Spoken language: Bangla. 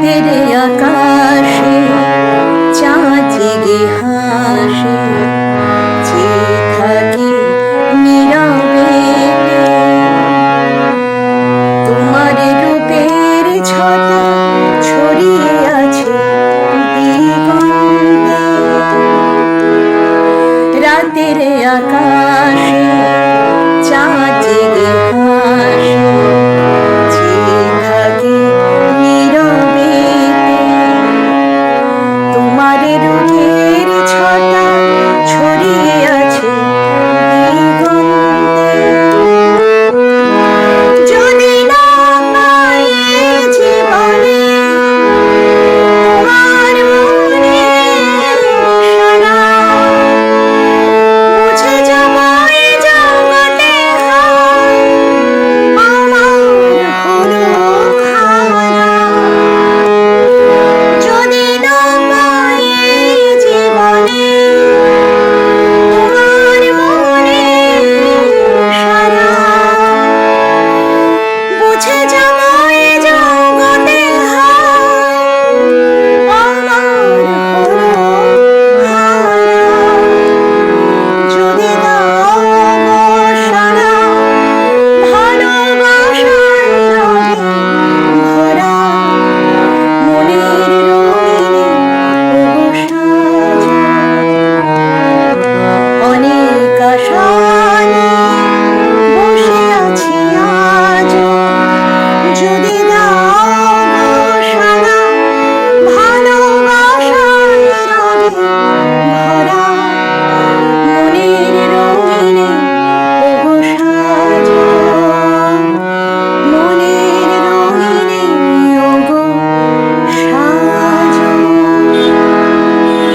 রাতের আকাশে চাঁদ জেগে হাসে, চেয়ে থাকি নীরবে। তোমার রূপের ছটা ছড়িয়ে আছে দিগন্তে। রাতের আকাশে চাঁদ জেগে হাসে, চেয়ে থাকি নীরবে। তোমার রূপের ছটা ছড়িয়ে আছে দিগন্তে। যদি না পাই জীবনে তোমার মনের সারা, মুছে যাব এই জগতে হায় আমার হলো খারা। যদি না পাই জীবনে তোমার মনের সারা, মুছে যাব এই জগতে হায় আমার হলো খারা। যদি দাও গো সারা ভালোবাসার রঙে ভরা, মনের রঙিনে ওগো সাজা। অনেক আশা নিয়ে বসে আছি আজও, যদি